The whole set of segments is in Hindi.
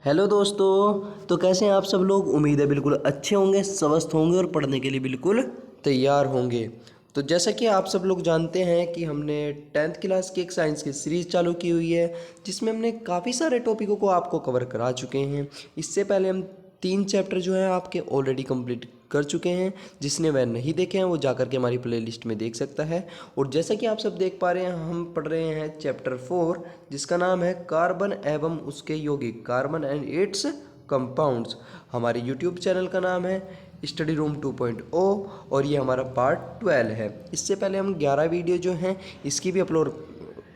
हेलो दोस्तों। तो कैसे हैं आप सब लोग। उम्मीद है बिल्कुल अच्छे होंगे, स्वस्थ होंगे और पढ़ने के लिए बिल्कुल तैयार होंगे। तो जैसा कि आप सब लोग जानते हैं कि हमने 10th क्लास की एक साइंस की सीरीज़ चालू की हुई है, जिसमें हमने काफ़ी सारे टॉपिकों को आपको कवर करा चुके हैं। इससे पहले हम 3 चैप्टर जो है आपके ऑलरेडी कंप्लीट कर चुके हैं। जिसने वह नहीं देखे हैं वो जाकर के हमारी प्लेलिस्ट में देख सकता है। और जैसा कि आप सब देख पा रहे हैं, हम पढ़ रहे हैं चैप्टर 4, जिसका नाम है कार्बन एवं उसके यौगिक, कार्बन एंड इट्स कंपाउंड्स। हमारे यूट्यूब चैनल का नाम है स्टडी रूम 2.0 और ये हमारा पार्ट 12 है। इससे पहले हम 11 वीडियो जो हैं इसकी भी अपलोड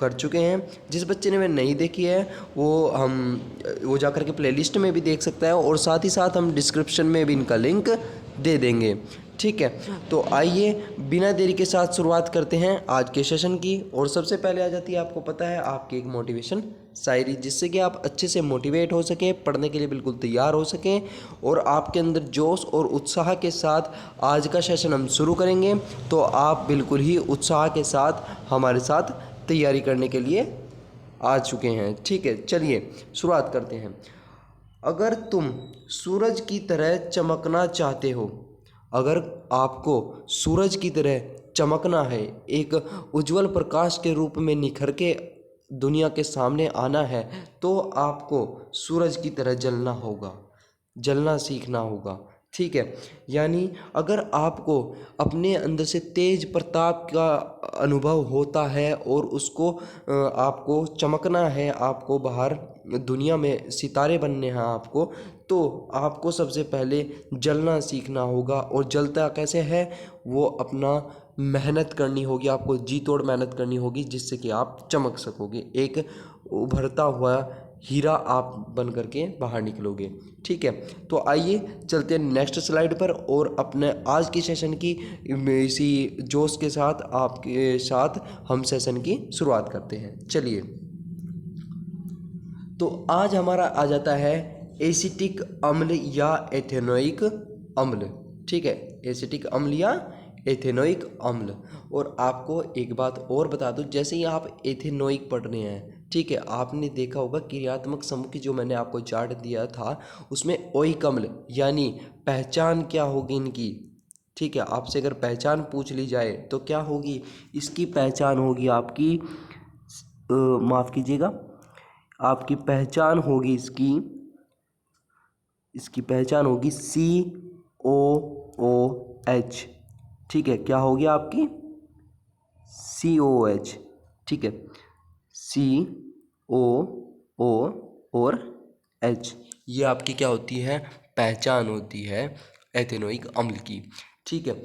कर चुके हैं। जिस बच्चे ने वह नहीं देखी है वो जाकर के प्लेलिस्ट में भी देख सकता है, और साथ ही साथ हम डिस्क्रिप्शन में भी इनका लिंक दे देंगे। ठीक है, तो आइए बिना देरी के साथ शुरुआत करते हैं आज के सेशन की। और सबसे पहले आ जाती है, आपको पता है, आपकी एक मोटिवेशन शायरी, जिससे कि आप अच्छे से मोटिवेट हो सकें, पढ़ने के लिए बिल्कुल तैयार हो सकें और आपके अंदर जोश और उत्साह के साथ आज का सेशन हम शुरू करेंगे। तो आप बिल्कुल ही उत्साह के साथ हमारे साथ तैयारी करने के लिए आ चुके हैं। ठीक है, चलिए शुरुआत करते हैं। अगर तुम सूरज की तरह चमकना चाहते हो, अगर आपको सूरज की तरह चमकना है, एक उज्जवल प्रकाश के रूप में निखर के दुनिया के सामने आना है, तो आपको सूरज की तरह जलना होगा, जलना सीखना होगा। ठीक है, यानी अगर आपको अपने अंदर से तेज प्रताप का अनुभव होता है और उसको आपको चमकना है, आपको बाहर दुनिया में सितारे बनने हैं आपको, तो आपको सबसे पहले जलना सीखना होगा। और जलता कैसे है, वो अपना मेहनत करनी होगी, आपको जी तोड़ मेहनत करनी होगी, जिससे कि आप चमक सकोगे, एक उभरता हुआ हीरा आप बन करके बाहर निकलोगे। ठीक है, तो आइए चलते हैं नेक्स्ट स्लाइड पर और अपने आज की सेशन की इसी जोश के साथ आपके साथ हम सेशन की शुरुआत करते हैं। चलिए, तो आज हमारा आ जाता है एसिटिक अम्ल या एथेनोइक अम्ल। ठीक है, एसिटिक अम्ल या एथेनोइक अम्ल। और आपको एक बात और बता दूं, जैसे ही आप एथेनोइक पढ़ रहे हैं, ठीक है, आपने देखा होगा क्रियात्मक समूह की जो मैंने आपको चार्ट दिया था, उसमें ओइक अम्ल यानी पहचान क्या होगी इनकी। ठीक है, आपसे अगर पहचान पूछ ली जाए तो क्या होगी, इसकी पहचान होगी आपकी, माफ़ कीजिएगा, आपकी पहचान होगी इसकी, इसकी पहचान होगी COOH। ठीक है, क्या होगी आपकी COOH। ठीक है, COO और H, ये आपकी क्या होती है, पहचान होती है एथेनोइक अम्ल की। ठीक है,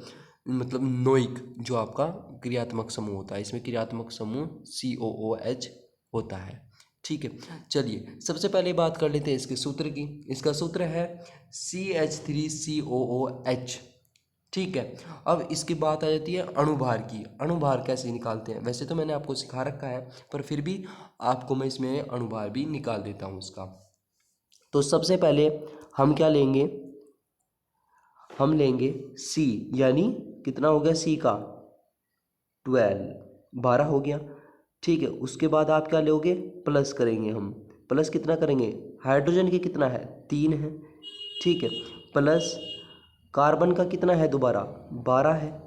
मतलब नोइक जो आपका क्रियात्मक समूह होता है, इसमें क्रियात्मक समूह COOH होता है। ठीक है, चलिए सबसे पहले बात कर लेते हैं इसके सूत्र की। इसका सूत्र है CH3COOH। ठीक है, अब इसकी बात आ जाती है अणुभार की। अणुभार कैसे निकालते हैं, वैसे तो मैंने आपको सिखा रखा है, पर फिर भी आपको मैं इसमें अणुभार भी निकाल देता हूँ उसका। तो सबसे पहले हम क्या लेंगे, हम लेंगे C, यानी कितना हो गया C का 12, 12 हो गया। ठीक है, उसके बाद आप क्या लोगे, प्लस करेंगे हम, प्लस कितना करेंगे, हाइड्रोजन की कितना है 3 है। ठीक है, प्लस कार्बन का कितना है दोबारा 12 है।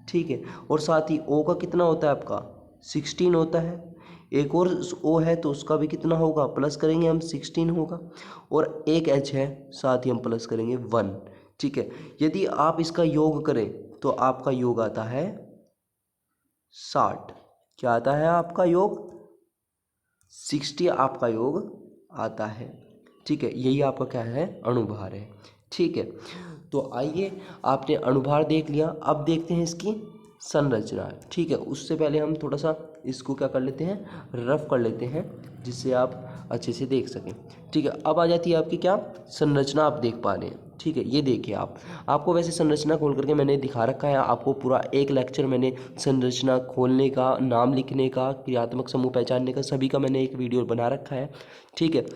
ठीक है, और साथ ही O का कितना होता है आपका 16 होता है। एक और O है तो उसका भी कितना होगा, प्लस करेंगे हम 16 होगा। और एक H है, साथ ही हम प्लस करेंगे 1। ठीक है, यदि आप इसका योग करें तो आपका योग आता है 60। क्या आता है आपका योग 60 आपका योग आता है। ठीक है, यही आपका क्या है, अणुभार है। ठीक है, तो आइए आपने अणुभार देख लिया, अब देखते हैं इसकी संरचना। ठीक है, उससे पहले हम थोड़ा सा इसको क्या कर लेते हैं, रफ कर लेते हैं, जिससे आप अच्छे से देख सकें। ठीक है, अब आ जाती है आपकी क्या संरचना, आप देख पा रहे हैं। ठीक है, ये देखिए आपको वैसे संरचना खोल करके मैंने दिखा रखा है, आपको पूरा एक लेक्चर मैंने संरचना खोलने का, नाम लिखने का, क्रियात्मक समूह पहचानने का, सभी का मैंने एक वीडियो बना रखा है। ठीक है,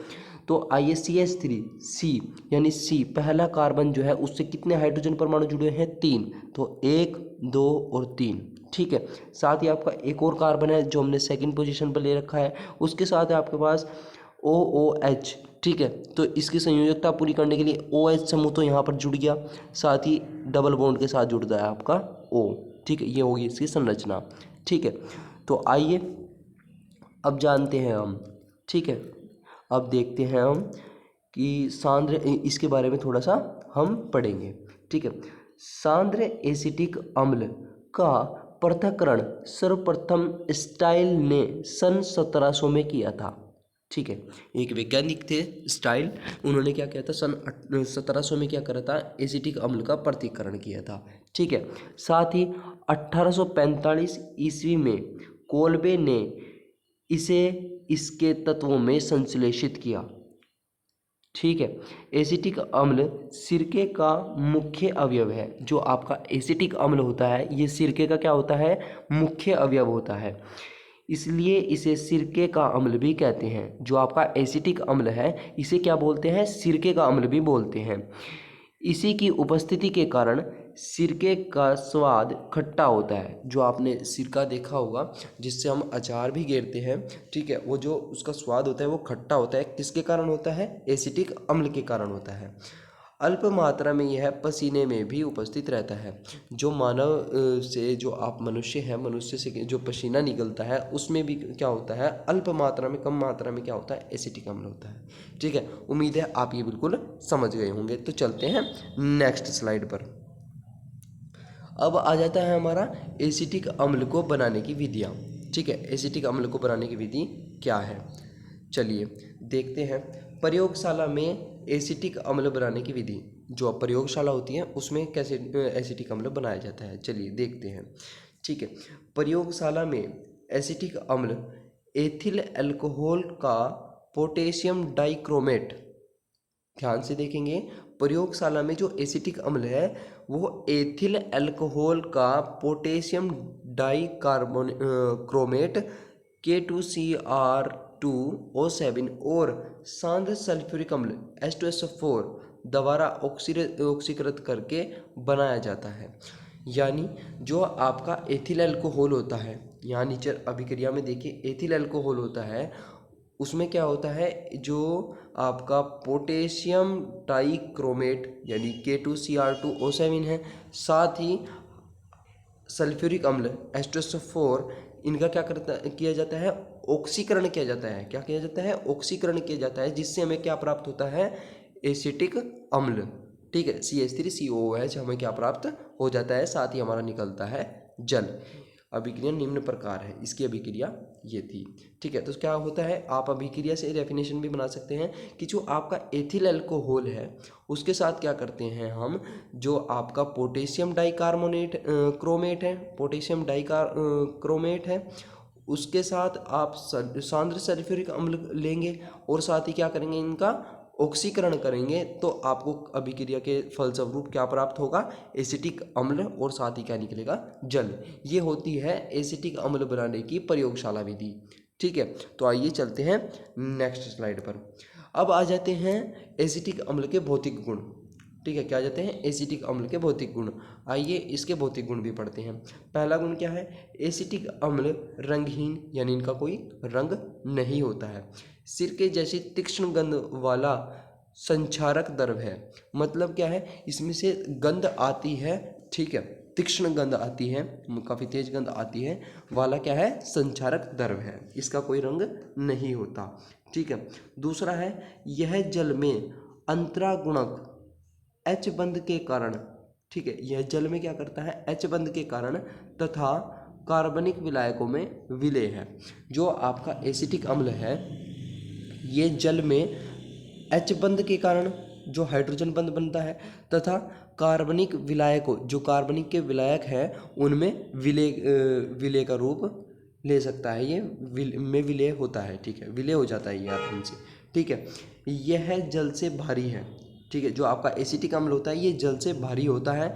तो आइए CH3 C यानी C, पहला कार्बन जो है उससे कितने हाइड्रोजन परमाणु जुड़े हैं 3, तो 1 2 और 3। ठीक है, साथ ही आपका एक और कार्बन है जो हमने सेकंड पोजीशन पर ले रखा है, उसके साथ है आपके पास OOH, ठीक है। तो इसकी संयोजकता पूरी करने के लिए OH समूह तो यहाँ पर जुड़ गया, साथ ही डबल बॉन्ड के साथ जुड़ता है आपका O, ठीक है। ये होगी इसकी संरचना, ठीक है। तो आइए अब जानते हैं हम, ठीक है। अब देखते हैं हम कि सांद्र, इसके बारे में थोड़ा सा हम पढ़ेंगे, ठीक है। सांद्र एसिटिक अम्ल का पृथक्करण सर्वप्रथम स्टाइल ने सन 1700 में किया था, ठीक है। एक वैज्ञानिक थे स्टाइल, उन्होंने क्या किया था, सन 1700 में क्या करा था, एसिटिक अम्ल का पृथक्करण किया था, ठीक है। साथ ही 1845 ईस्वी में कोल्बे ने इसे इसके तत्वों में संश्लेषित किया, ठीक है। एसिटिक अम्ल सिरके का मुख्य अवयव है। जो आपका एसिटिक अम्ल होता है ये सिरके का क्या होता है, मुख्य अवयव होता है, इसलिए इसे सिरके का अम्ल भी कहते हैं। जो आपका एसिटिक अम्ल है इसे क्या बोलते हैं, सिरके का अम्ल भी बोलते हैं। इसी की उपस्थिति के कारण सिरके का स्वाद खट्टा होता है। जो आपने सिरका देखा होगा जिससे हम अचार भी घेरते हैं, ठीक है, वो जो उसका स्वाद होता है वो खट्टा होता है, किसके कारण होता है, एसिटिक अम्ल के कारण होता है। अल्प मात्रा में यह पसीने में भी उपस्थित रहता है। जो मानव से, जो आप मनुष्य हैं, मनुष्य से जो पसीना निकलता है उसमें भी क्या होता है, अल्प मात्रा में, कम मात्रा में क्या होता है, एसिटिक अम्ल होता है, ठीक है। उम्मीद है आप ये बिल्कुल समझ गए होंगे। तो चलते हैं नेक्स्ट स्लाइड पर। अब आ जाता है हमारा एसिटिक अम्ल को बनाने की विधियाँ, ठीक है। एसिटिक अम्ल को बनाने की विधि क्या है, चलिए देखते हैं। प्रयोगशाला में एसिटिक अम्ल बनाने की विधि, जो प्रयोगशाला होती है उसमें कैसे एसिटिक अम्ल बनाया जाता है, चलिए देखते हैं, ठीक है। प्रयोगशाला में एसिटिक अम्ल एथिल अल्कोहल का पोटेशियम डाइक्रोमेट, ध्यान से देखेंगे, प्रयोगशाला में जो एसिटिक अम्ल है वो एथिल अल्कोहल का पोटेशियम डाइक्रोमेट K2CR2O7 और सांद्र सल्फ्यूरिक अम्ल H2SO4 द्वारा ऑक्सीकृत करके बनाया जाता है। यानी जो आपका एथिल अल्कोहल होता है, यहाँ नीचे अभिक्रिया में देखिए एथिल अल्कोहल होता है, उसमें क्या होता है, जो आपका पोटेशियम डाइक्रोमेट यानी K2CR2O7 है, साथ ही सल्फ्यूरिक अम्ल H2SO4, इनका क्या किया जाता है, ऑक्सीकरण किया जाता है। क्या किया जाता है, ऑक्सीकरण किया जाता है, जिससे हमें क्या प्राप्त होता है, एसिटिक अम्ल, ठीक है। CH3COOH हमें क्या प्राप्त हो जाता है, साथ ही हमारा निकलता है जल। अभिक्रिया निम्न प्रकार है, इसकी अभिक्रिया ये थी, ठीक है। तो क्या होता है, आप अभिक्रिया से डेफिनेशन भी बना सकते हैं कि जो आपका एथिल अल्कोहल है उसके साथ क्या करते हैं हम, जो आपका पोटेशियम डाइकार्बोनेट क्रोमेट है, पोटेशियम डाइक्रोमेट है, उसके साथ आप सांद्र सल्फ्यूरिक अम्ल लेंगे और साथ ही क्या करेंगे, इनका ऑक्सीकरण करेंगे, तो आपको अभिक्रिया के फलस्वरूप क्या प्राप्त होगा, एसिटिक अम्ल, और साथ ही क्या निकलेगा, जल। ये होती है एसिटिक अम्ल बनाने की प्रयोगशाला विधि, ठीक है। तो आइए चलते हैं नेक्स्ट स्लाइड पर। अब आ जाते हैं एसिटिक अम्ल के भौतिक गुण, ठीक है। क्या आ जाते हैं, एसिटिक अम्ल के भौतिक गुण। आइए इसके भौतिक गुण भी पढ़ते हैं। पहला गुण क्या है, एसिटिक अम्ल रंगहीन, यानी इनका कोई रंग नहीं होता है। सिरके जैसी तीक्ष्ण गंध वाला संचारक द्रव है। मतलब क्या है, इसमें से गंध आती है, ठीक है, तीक्ष्ण गंध आती है, काफ़ी तेज गंध आती है, वाला क्या है, संचारक द्रव है, इसका कोई रंग नहीं होता, ठीक है। दूसरा है, यह जल में अंतरागुणक H बंध के कारण, ठीक है, यह जल में क्या करता है, H बंध के कारण तथा कार्बनिक विलायकों में विलय है। जो आपका एसिटिक अम्ल है ये जल में H बंध के कारण जो हाइड्रोजन बंध बनता है तथा कार्बनिक विलायकों, जो कार्बनिक के विलायक हैं उनमें विलय का रूप ले सकता है, ये विलय होता है, ठीक है, विलय हो जाता है ये आराम से, ठीक है। यह जल से भारी है, ठीक है। जो आपका एसिटिक अम्ल होता है ये जल से भारी होता है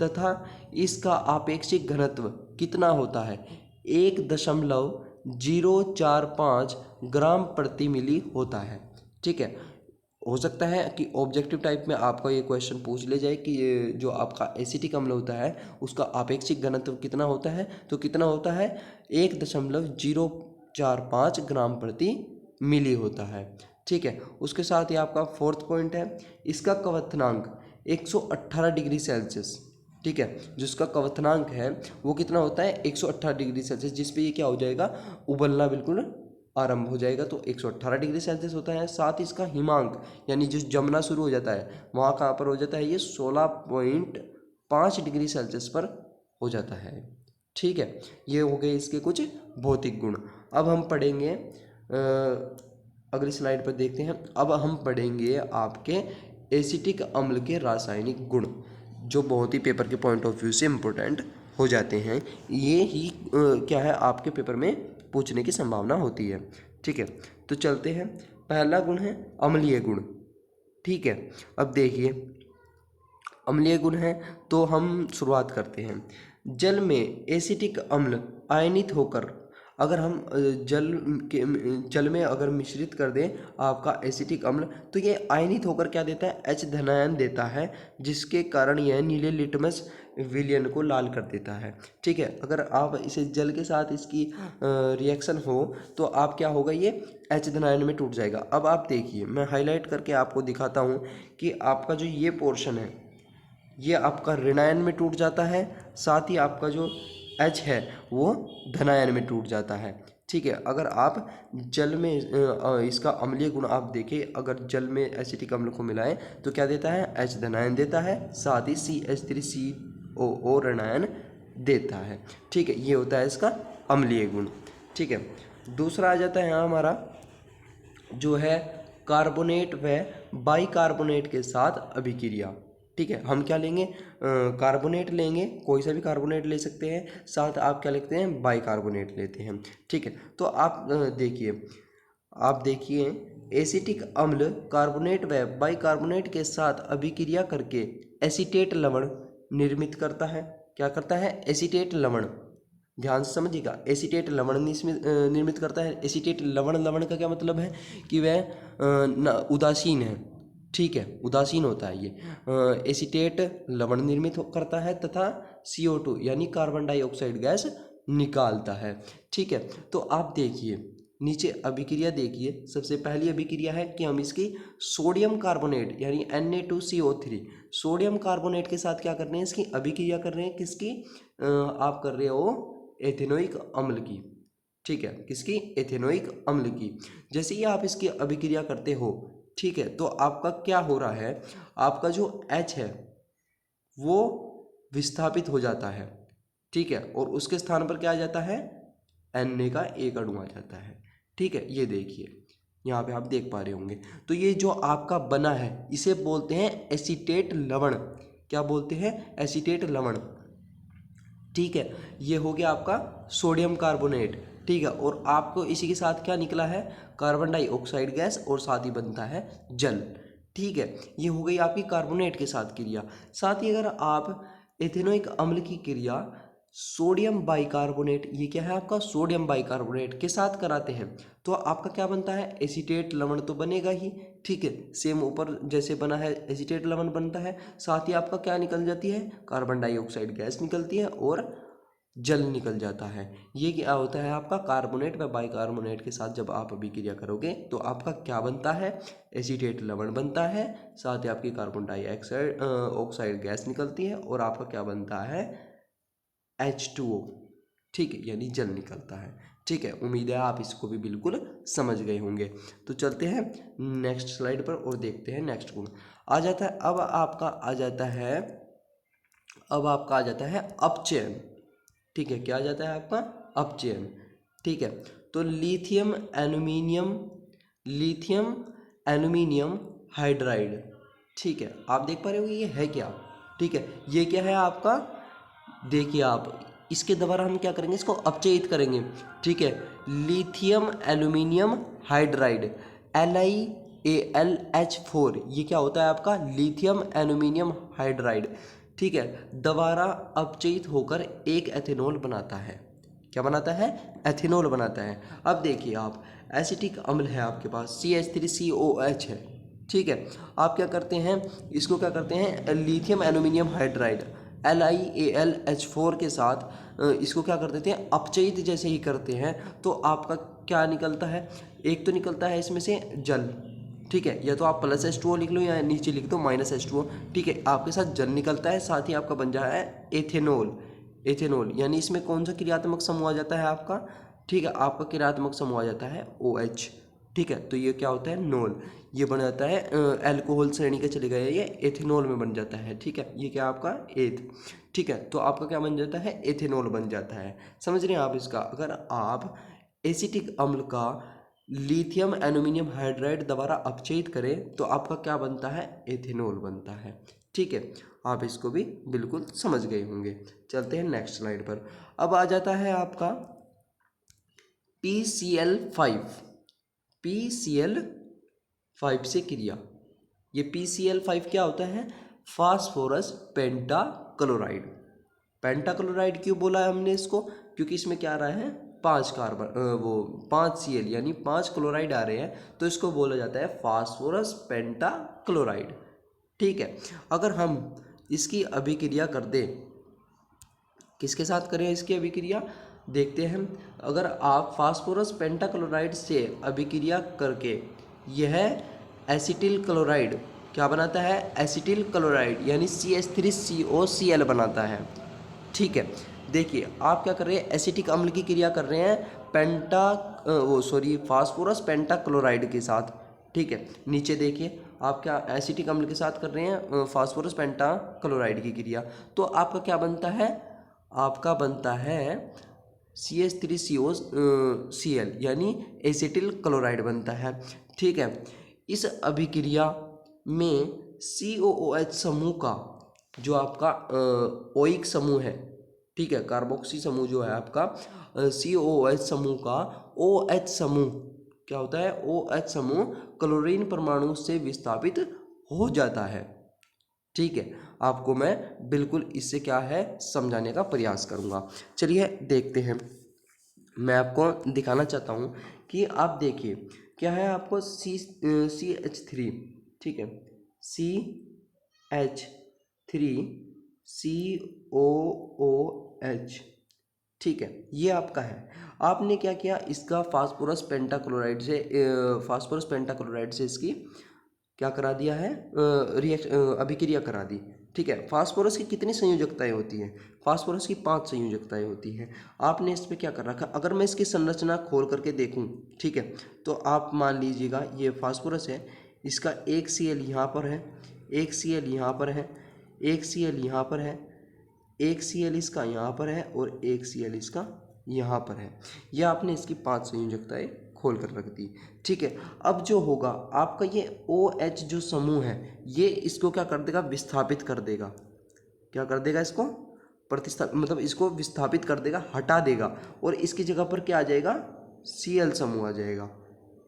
तथा इसका आपेक्षिक घनत्व कितना होता है, 1.045 ग्राम प्रति मिली होता है, ठीक है। हो सकता है कि ऑब्जेक्टिव टाइप में आपका ये क्वेश्चन पूछ ले जाए कि ये जो आपका एसिटिक अम्ल होता है उसका आपेक्षिक घनत्व कितना होता है, तो कितना होता है, 1.045 ग्राम प्रति मिली होता है, ठीक है। उसके साथ ही आपका फोर्थ पॉइंट है, इसका क्वथनांक 118 डिग्री सेल्सियस, ठीक है। जिसका क्वथनांक है वो कितना होता है, 118 डिग्री सेल्सियस, जिस पे ये क्या हो जाएगा, उबलना बिल्कुल आरंभ हो जाएगा, तो 118 डिग्री सेल्सियस होता है। साथ ही इसका हिमांक यानी जो जमना शुरू हो जाता है वहाँ कहाँ पर हो जाता है, ये 16.5 डिग्री सेल्सियस पर हो जाता है, ठीक है। ये हो गए इसके कुछ भौतिक गुण। अब हम पढ़ेंगे अगली स्लाइड पर देखते हैं। अब हम पढ़ेंगे आपके एसिटिक अम्ल के रासायनिक गुण, जो बहुत ही पेपर के पॉइंट ऑफ व्यू से इम्पोर्टेंट हो जाते हैं। ये ही क्या है, आपके पेपर में पूछने की संभावना होती है, ठीक है। तो चलते हैं, पहला गुण है अम्लीय गुण, ठीक है। अब देखिए अम्लीय गुण है तो हम शुरुआत करते हैं। जल में एसिटिक अम्ल आयनित होकर, अगर हम जल में अगर मिश्रित कर दें आपका एसिटिक अम्ल, तो ये आयनित होकर क्या देता है, H धनायन देता है, जिसके कारण यह नीले लिटमस विलयन को लाल कर देता है, ठीक है। अगर आप इसे जल के साथ इसकी रिएक्शन हो तो आप क्या होगा, ये H धनायन में टूट जाएगा। अब आप देखिए, मैं हाईलाइट करके आपको दिखाता हूँ कि आपका जो ये पोर्शन है ये आपका ऋणायन में टूट जाता है, साथ ही आपका जो H है वो धनायन में टूट जाता है, ठीक है। अगर आप जल में इसका अम्लीय गुण आप देखें, अगर जल में एसिटिक अम्ल को मिलाएं तो क्या देता है, H धनायन देता है, साथ ही CH3COO ऋणायन देता है, ठीक है। ये होता है इसका अम्लीय गुण, ठीक है। दूसरा आ जाता है यहाँ हमारा जो है कार्बोनेट व बाइकार्बोनेट के साथ अभिक्रिया, ठीक है। हम क्या लेंगे, कार्बोनेट लेंगे, कोई सा भी कार्बोनेट ले सकते हैं, साथ आप क्या लिखते हैं, बाइकार्बोनेट लेते हैं, ठीक है। तो आप देखिए एसिटिक अम्ल कार्बोनेट व बाइकार्बोनेट के साथ अभिक्रिया करके एसीटेट लवण निर्मित करता है। क्या करता है, एसीटेट लवण, ध्यान से समझिएगा, एसीटेट लवण निर्मित करता है। एसीटेट लवण, लवण का क्या मतलब है कि वह उदासीन है, ठीक है, उदासीन होता है ये। एसीटेट लवण निर्मित करता है तथा CO2 यानी कार्बन डाइऑक्साइड गैस निकालता है, ठीक है। तो आप देखिए नीचे अभिक्रिया देखिए, सबसे पहली अभिक्रिया है कि हम इसकी सोडियम कार्बोनेट यानी Na2CO3 सोडियम कार्बोनेट के साथ क्या कर रहे हैं, इसकी अभिक्रिया कर रहे हैं, किसकी, आप कर रहे हो एथेनोइक अम्ल की, ठीक है, किसकी, एथेनोइक अम्ल की। जैसे ही आप इसकी अभिक्रिया करते हो, ठीक है, तो आपका क्या हो रहा है, आपका जो H है वो विस्थापित हो जाता है, ठीक है, और उसके स्थान पर क्या आ जाता है, Na का एक अणु आ जाता है, ठीक है। ये देखिए यहाँ पे आप देख पा रहे होंगे। तो ये जो आपका बना है इसे बोलते हैं एसीटेट लवण। क्या बोलते हैं, एसीटेट लवण, ठीक है। ये हो गया आपका सोडियम कार्बोनेट, ठीक है। और आपको इसी के साथ क्या निकला है, कार्बन डाइऑक्साइड गैस, और साथ ही बनता है जल, ठीक है। ये हो गई आपकी कार्बोनेट के साथ क्रिया। साथ ही अगर आप एथेनोइक अम्ल की क्रिया सोडियम बाइकार्बोनेट, ये क्या है आपका, सोडियम बाइकार्बोनेट के साथ कराते हैं तो आपका क्या बनता है, एसीटेट लवण तो बनेगा ही, ठीक है। सेम ऊपर जैसे बना है एसीटेट लवण बनता है, साथ ही आपका क्या निकल जाती है, कार्बन डाइऑक्साइड गैस निकलती है और जल निकल जाता है। ये क्या होता है आपका, कार्बोनेट व बाइकार्बोनेट के साथ जब आप अभिक्रिया करोगे तो आपका क्या बनता है, एसीटेट लवण बनता है, साथ ही आपकी कार्बन डाइऑक्साइड ऑक्साइड गैस निकलती है और आपका क्या बनता है, H2O, ठीक है, यानी जल निकलता है, ठीक है। उम्मीद है आप इसको भी बिल्कुल समझ गए होंगे। तो चलते हैं नेक्स्ट स्लाइड पर और देखते हैं नेक्स्ट गुण आ जाता है। अब आपका आ जाता है अपचयन, ठीक है। क्या आ जाता है आपका, अपचयन, ठीक है। तो लिथियम एल्यूमिनियम हाइड्राइड, ठीक है। आप देख पा रहे हो ये है क्या, ठीक है। ये क्या है आपका, देखिए आप इसके द्वारा हम क्या करेंगे, इसको अपचयित करेंगे, ठीक है। लिथियम एल्यूमिनियम हाइड्राइड LiAlH4, ये क्या होता है आपका, लिथियम एल्यूमिनियम हाइड्राइड, ठीक है। दोबारा अपचयित होकर एक एथेनॉल बनाता है। क्या बनाता है, एथेनॉल बनाता है। अब देखिए आप एसिटिक अम्ल है आपके पास CH3COH है, ठीक है। आप क्या करते हैं, इसको क्या करते हैं, लिथियम एल्यूमिनियम हाइड्राइड LiAlH4 के साथ इसको क्या कर देते हैं, अपचयित जैसे ही करते हैं तो आपका क्या निकलता है, एक तो निकलता है इसमें से जल, ठीक है, या तो आप प्लस H2O लिख लो या नीचे लिख दो माइनस H2O। ठीक है, आपके साथ जल निकलता है, साथ ही आपका बन जाता है एथेनॉल। एथेनॉल यानी इसमें कौन सा क्रियात्मक समूह आ जाता है आपका? ठीक है, आपका क्रियात्मक समूह आ जाता है OH। ठीक है, तो ये क्या होता है? नॉल। ये बन जाता है अल्कोहल श्रेणी के चले गए, ये एथेनॉल में बन जाता है। ठीक है, ये क्या आपका एथ। ठीक है, तो आपका क्या बन जाता है? एथेनॉल बन जाता है। समझ रहे हैं आप इसका? अगर आप एसिटिक अम्ल का लिथियम एल्यूमिनियम हाइड्राइड द्वारा अपचयित करें तो आपका क्या बनता है? एथेनॉल बनता है। ठीक है, आप इसको भी बिल्कुल समझ गए होंगे। चलते हैं नेक्स्ट स्लाइड पर। अब आ जाता है आपका PCl5। PCl5 से क्रिया। ये PCl5 क्या होता है? Phosphorus pentachloride. पेंटाक्लोराइड क्यों बोला है हमने इसको? क्योंकि इसमें क्या आ रहा है? 5 कार्बन, वो 5 Cl यानी 5 क्लोराइड आ रहे हैं, तो इसको बोला जाता है फास्फोरस पेंटाक्लोराइड। ठीक है, अगर हम इसकी अभिक्रिया कर दें, किसके साथ करें इसकी अभिक्रिया? देखते हैं। अगर आप फास्फोरस पेंटाक्लोराइड से अभिक्रिया करके यह एसिटिल क्लोराइड क्या बनाता है? एसिटिल क्लोराइड यानी CH3COCl बनाता है। ठीक है, देखिए आप क्या कर रहे हैं? एसिटिक अम्ल की क्रिया कर रहे हैं फास्फोरस पेंटाक्लोराइड के साथ। ठीक है, नीचे देखिए आप क्या एसिटिक अम्ल के साथ कर रहे हैं? फास्फोरस पेंटाक्लोराइड की क्रिया। तो आपका क्या बनता है? आपका बनता है CH3COCl यानी एसिटिल क्लोराइड बनता है। ठीक है, इस अभिक्रिया में COOH समूह का जो आपका ओइक समूह है, ठीक है, कार्बोक्सी समूह जो है आपका COOH समूह का OH समूह क्या होता है? OH समूह क्लोरीन परमाणु से विस्थापित हो जाता है। ठीक है, आपको मैं बिल्कुल इससे क्या है समझाने का प्रयास करूंगा। चलिए देखते हैं। मैं आपको दिखाना चाहता हूं कि आप देखिए क्या है आपको CH3। ठीक है, CH3COOH। ठीक है, ये आपका है। आपने क्या किया? इसका फास्फोरस पेंटाक्लोराइड से इसकी क्या करा दिया है? अभिक्रिया करा दी। ठीक है, फास्फोरस की कितनी संयोजकताएं होती हैं? फास्फोरस की 5 संयोजकताएं होती हैं। आपने इस पे क्या कर रखा? अगर मैं इसकी संरचना खोल करके देखूं, ठीक है, तो आप मान लीजिएगा ये फास्फोरस है, इसका एक Cl यहाँ पर है, एक Cl यहाँ पर है, एक Cl यहाँ पर है, एक Cl इसका यहाँ पर है और एक Cl इसका यहाँ पर है। यह आपने इसकी 5 संयोजकताएं खोल कर रख दी। ठीक है, अब जो होगा आपका ये OH जो समूह है, ये इसको क्या कर देगा? विस्थापित कर देगा। क्या कर देगा? इसको मतलब इसको विस्थापित कर देगा, हटा देगा, और इसकी जगह पर क्या आ जाएगा? Cl समूह आ जाएगा।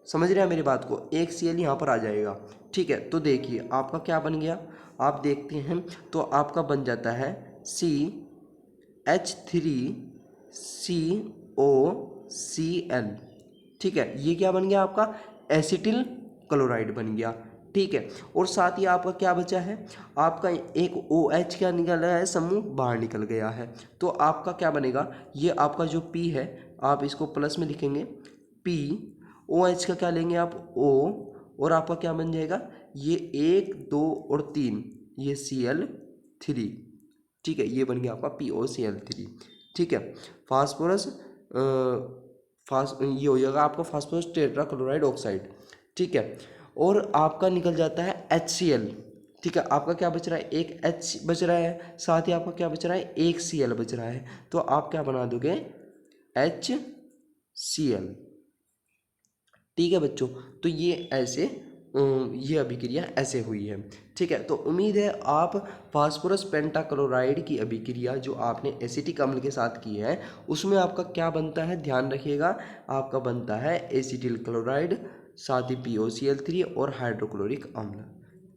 समझ रहे हैं मेरी बात को? एक Cl यहाँ पर आ जाएगा। ठीक है, तो देखिए आपका क्या बन गया? आप देखते हैं तो आपका बन जाता है CH3COCl। ठीक है, ये क्या बन गया? आपका एसिटिल क्लोराइड बन गया। ठीक है, और साथ ही आपका क्या बचा है? आपका एक OH क्या निकल रहा है? समूह बाहर निकल गया है। तो आपका क्या बनेगा? ये आपका जो P है, आप इसको प्लस में लिखेंगे P, OH का क्या लेंगे आप? O, और आपका क्या बन जाएगा? ये 1 2 और 3, ये Cl3। ठीक है, ये बन गया आपका POCl3। ठीक है, फास्फोरस ये हो जाएगा आपका फास्फोरस टेट्राक्लोराइड ऑक्साइड। ठीक है, और आपका निकल जाता है HCl। ठीक है, आपका क्या बच रहा है? एक H बच रहा है, साथ ही आपका क्या बच रहा है? एक Cl बच रहा है। तो आप क्या बना दोगे? HCl। ठीक है बच्चों, तो ये ऐसे ये अभिक्रिया ऐसे हुई है। ठीक है, तो उम्मीद है आप फास्फोरस पेंटाक्लोराइड की अभिक्रिया जो आपने एसिटिक अम्ल के साथ की है उसमें आपका क्या बनता है ध्यान रखिएगा। आपका बनता है एसिटिल क्लोराइड, साथ ही POCl3 और हाइड्रोक्लोरिक अम्ल।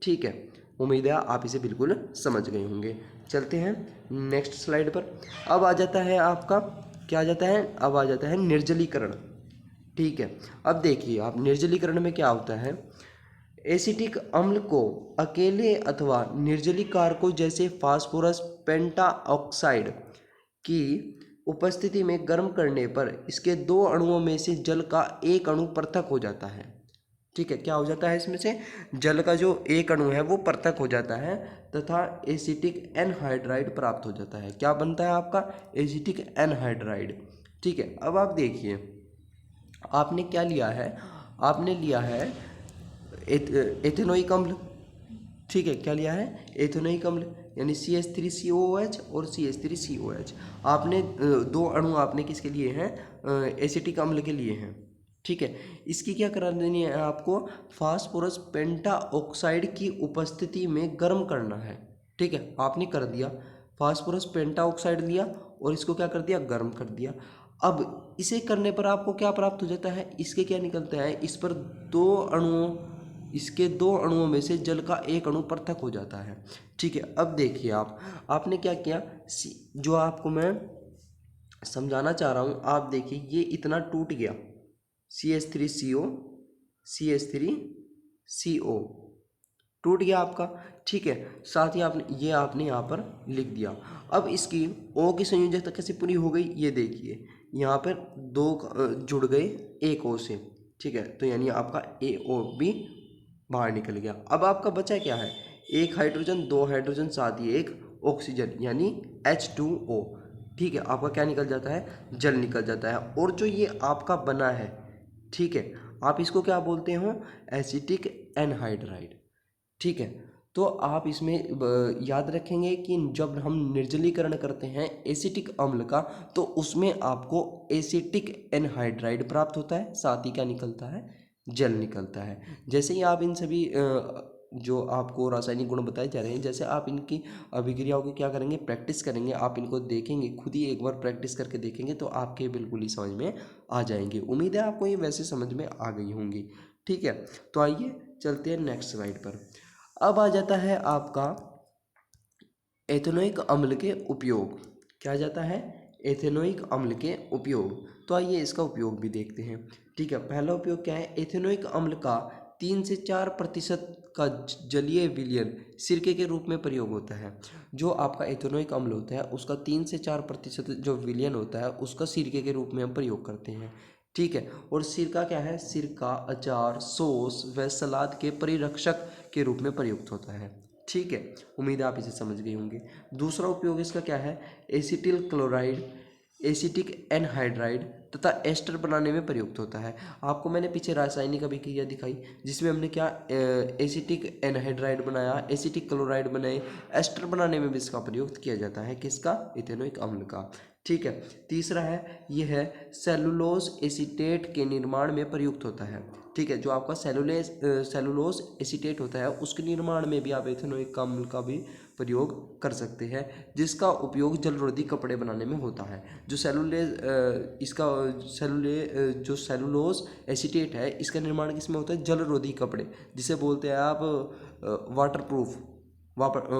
ठीक है, उम्मीद है आप इसे बिल्कुल समझ गए होंगे। चलते हैं नेक्स्ट स्लाइड पर। अब आ जाता है आपका क्या आ जाता है? अब आ जाता है निर्जलीकरण। ठीक है, अब देखिए आप निर्जलीकरण में क्या होता है? एसिटिक अम्ल को अकेले अथवा निर्जलीय कारकों जैसे फास्फोरस पेंटाऑक्साइड की उपस्थिति में गर्म करने पर इसके 2 अणुओं में से जल का एक अणु पृथक हो जाता है। ठीक है, क्या हो जाता है इसमें से जल का जो एक अणु है वो पृथक हो जाता है तथा एसिटिक एनहाइड्राइड प्राप्त हो जाता है। क्या बनता है आपका? Acetic anhydride. ठीक है, अब आप देखिए आपने क्या लिया है, आपने लिया है एथेनोइक अम्ल। ठीक है, क्या लिया है? एथेनोइक अम्ल, यानी CH3COOH और CH3COH। आपने दो अणु आपने किसके लिए हैं? एसिटिक अम्ल के लिए हैं। ठीक है, इसकी क्या करा देनी है आपको? फास्फोरस पेंटाऑक्साइड की उपस्थिति में गर्म करना है। ठीक है, आपने कर दिया, फास्फोरस पेंटाऑक्साइड लिया और इसको क्या कर दिया? गर्म कर दिया। अब इसे करने पर आपको क्या प्राप्त हो जाता है? इसके क्या निकलता है? इस पर इसके दो अणुओं में से जल का एक अणु पृथक हो जाता है। ठीक है, अब देखिए आपने क्या किया, जो आपको मैं समझाना चाह रहा हूँ, आप देखिए ये इतना टूट गया, CH3CO CH3CO टूट गया आपका। ठीक है, साथ ही आपने यहाँ पर लिख दिया। अब इसकी O की संयोजकता कैसे पूरी हो गई ये देखिए, यहाँ पर दो जुड़ गए एक O से। ठीक है, तो यानी आपका AO भी बाहर निकल गया। अब आपका बचा क्या है? एक हाइड्रोजन, दो हाइड्रोजन, साथ ही एक ऑक्सीजन यानी H2O। ठीक है, आपका क्या निकल जाता है? जल निकल जाता है। और जो ये आपका बना है, ठीक है, आप इसको क्या बोलते हो? Acetic anhydride. ठीक है, तो आप इसमें याद रखेंगे कि जब हम निर्जलीकरण करते हैं एसिटिक अम्ल का, तो उसमें आपको एसिटिक एनहाइड्राइड प्राप्त होता है, साथ ही क्या निकलता है? जल निकलता है। जैसे ही आप इन सभी जो आपको रासायनिक गुण बताए जा रहे हैं, जैसे आप इनकी अभिक्रियाओं की क्या करेंगे? प्रैक्टिस करेंगे, आप इनको देखेंगे, खुद ही एक बार प्रैक्टिस करके देखेंगे तो आपके बिल्कुल ही समझ में आ जाएंगे। उम्मीद है आपको ये वैसे समझ में आ गई होंगी। ठीक है, तो आइए चलते हैं नेक्स्ट स्लाइड पर। अब आ जाता है आपका एथेनोइक अम्ल के उपयोग। क्या जाता है? एथेनोइक अम्ल के उपयोग। तो आइए इसका उपयोग भी देखते हैं। ठीक है, पहला उपयोग क्या है? एथेनोइक अम्ल का 3 से 4% का जलीय विलयन सिरके के रूप में प्रयोग होता है। जो आपका एथेनोइक अम्ल होता है उसका 3 से 4% जो विलयन होता है उसका सिरके के रूप में हम प्रयोग करते हैं। ठीक है, और सिरका क्या है? सिरका अचार, सॉस व सलाद के परिरक्षक के रूप में प्रयुक्त होता है। ठीक है, उम्मीद है आप इसे समझ गए होंगे। दूसरा उपयोग इसका क्या है? एसिटिल क्लोराइड, एसिटिक एनहाइड्राइड तथा एस्टर बनाने में प्रयुक्त होता है। आपको मैंने पीछे रासायनिक अभिक्रिया दिखाई जिसमें हमने क्या एसिटिक एनहाइड्राइड बनाया, एसिटिक क्लोराइड बनाए, एस्टर बनाने में भी इसका प्रयोग किया जाता है। किसका? इथेनोइक अम्ल का। ठीक है, तीसरा है यह है सेलुलोज एसीटेट के निर्माण में प्रयुक्त होता है। ठीक है, जो आपका सेलुलोज एसीटेट होता है उसके निर्माण में भी आप इथेनोइक अम्ल का भी प्रयोग कर सकते हैं, जिसका उपयोग जलरोधी कपड़े बनाने में होता है। जो जो सेलुलोज एसीटेट है इसका निर्माण किसमें होता है? जलरोधी कपड़े, जिसे बोलते हैं आप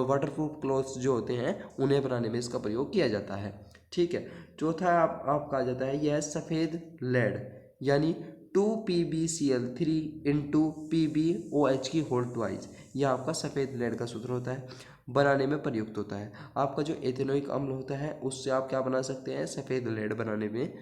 वाटरप्रूफ क्लॉथ्स जो होते हैं उन्हें बनाने में इसका प्रयोग किया जाता है। ठीक है, चौथा आपका आ जाता है यह सफ़ेद लेड, यानी 2PbCl3 इंटू PbOH की होल ट्वाइस। यह आपका सफ़ेद लेड का सूत्र होता है, बनाने में प्रयुक्त होता है। आपका जो एथेनोइक अम्ल होता है उससे आप क्या बना सकते हैं? सफ़ेद लेड बनाने में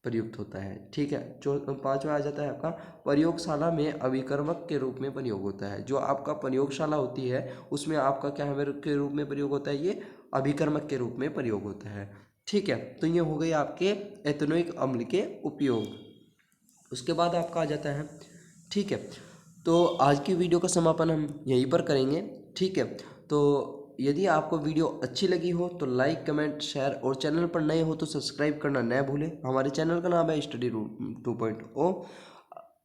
प्रयुक्त होता है। ठीक है, जो पांचवा आ जाता है आपका प्रयोगशाला में अभिकर्मक के रूप में प्रयोग होता है। जो आपका प्रयोगशाला होती है उसमें आपका क्या के रूप में प्रयोग होता है? ये अभिकर्मक के रूप में प्रयोग होता है। ठीक है, तो ये हो गई आपके एथेनोइक अम्ल के उपयोग। उसके बाद आपका आ जाता है, ठीक है, तो आज की वीडियो का समापन हम यहीं पर करेंगे। ठीक है, तो यदि आपको वीडियो अच्छी लगी हो तो लाइक, कमेंट, शेयर और चैनल पर नए हो तो सब्सक्राइब करना न भूलें। हमारे चैनल का नाम है स्टडी रूम 2.0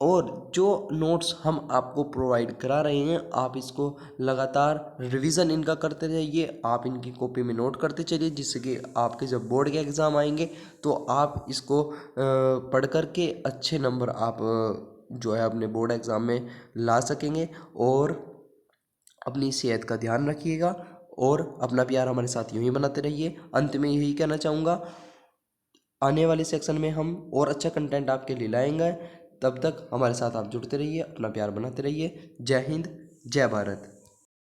और जो नोट्स हम आपको प्रोवाइड करा रहे हैं आप इसको लगातार रिवीजन इनका करते रहिए। आप इनकी कॉपी में नोट करते चलिए, जिससे कि आपके जब बोर्ड के एग्ज़ाम आएंगे तो आप इसको पढ़ कर के अच्छे नंबर आप जो है अपने बोर्ड एग्ज़ाम में ला सकेंगे। और अपनी सेहत का ध्यान रखिएगा और अपना प्यार हमारे साथ यूं ही बनाते रहिए। अंत में यही कहना चाहूँगा, आने वाले सेक्शन में हम और अच्छा कंटेंट आपके लिए लाएंगे। तब तक हमारे साथ आप जुड़ते रहिए, अपना प्यार बनाते रहिए। जय हिंद, जय भारत।